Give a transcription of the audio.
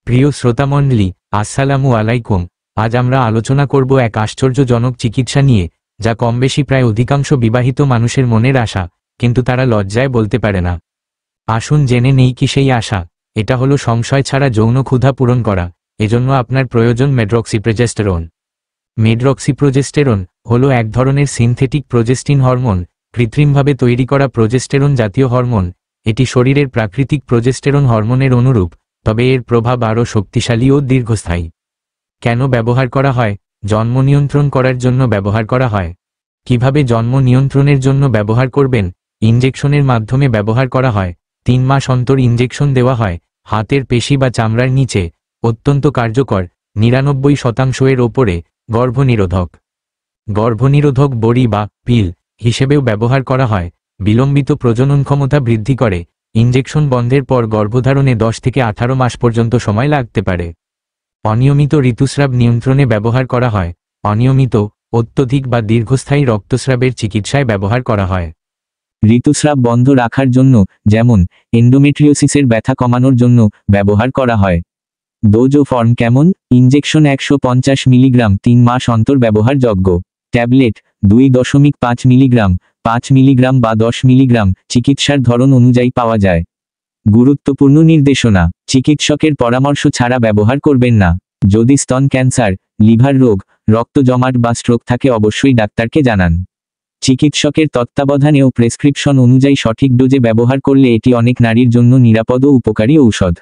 প্রিয় শ্রোতামণ্ডলী, আসসালামু আলাইকুম। আজ আমরা আলোচনা করব এক আশ্চর্যজনক চিকিৎসা নিয়ে, যা কমবেশি প্রায় অধিকাংশ বিবাহিত মানুষের মনের আশা, কিন্তু তারা লজ্জায় বলতে পারে না। আসুন জেনে নেই কি সেই আশা। এটা হলো সংশয় ছাড়া যৌন ক্ষুধা পূরণ করা। এজন্য আপনার প্রয়োজন মেডরক্সিপ্রোজেস্টেরন। মেডরক্সিপ্রোজেস্টেরন হলো এক ধরনের সিনথেটিক প্রোজেস্টিন হরমোন, কৃত্রিমভাবে তৈরি করা প্রোজেস্টেরন জাতীয় হরমোন। এটি শরীরের প্রাকৃতিক প্রোজেস্টেরন হরমোনের অনুরূপ, তবে এর প্রভাব আরও শক্তিশালী ও দীর্ঘস্থায়ী। কেন ব্যবহার করা হয়? জন্ম নিয়ন্ত্রণ করার জন্য ব্যবহার করা হয়। কিভাবে জন্ম নিয়ন্ত্রণের জন্য ব্যবহার করবেন? ইনজেকশনের মাধ্যমে ব্যবহার করা হয়। 3 মাস অন্তর ইনজেকশন দেওয়া হয়, হাতের পেশি বা চামড়ার নিচে। অত্যন্ত কার্যকর, 99% ওপরে। গর্ভনিরোধক। গর্ভনিরোধক বড়ি বা পিল হিসেবেও ব্যবহার করা হয়। বিলম্বিত প্রজনন ক্ষমতা বৃদ্ধি করে। ইনজেকশন বন্ধের পর গর্ভধারণে 10 থেকে 18 মাস পর্যন্ত সময় লাগতে পারে। অনিয়মিত ঋতুস্রাব নিয়ন্ত্রণে ব্যবহার করা হয়। অনিয়মিত, অত্যধিক বা দীর্ঘস্থায়ী রক্তস্রাবের চিকিৎসায় ব্যবহার করা হয়। ঋতুস্রাব বন্ধ রাখার জন্য, যেমন এন্ডোমেট্রিওসিসের ব্যথা কমানোর জন্য ব্যবহার করা হয়। ডোজ ও ফর্ম কেমন? ইনজেকশন 150 মিলিগ্রাম 3 মাস অন্তর ব্যবহারযোগ্য। ট্যাবলেট 2.5 মিলিগ্রাম, 5 মিলিগ্রাম বা 10 মিলিগ্রাম চিকিৎসার ধরন অনুযায়ী পাওয়া যায়। গুরুত্বপূর্ণ নির্দেশনা: চিকিৎসকের পরামর্শ ছাড়া ব্যবহার করবেন না। যদি স্তন ক্যান্সার, লিভার রোগ, রক্ত জমাট বা স্ট্রোক থাকে অবশ্যই ডাক্তারকে জানান। চিকিৎসকের তত্ত্বাবধানে ও প্রেসক্রিপশন অনুযায়ী সঠিক ডোজে ব্যবহার করলে এটি অনেক নারীর জন্য নিরাপদ ও উপকারী ঔষধ।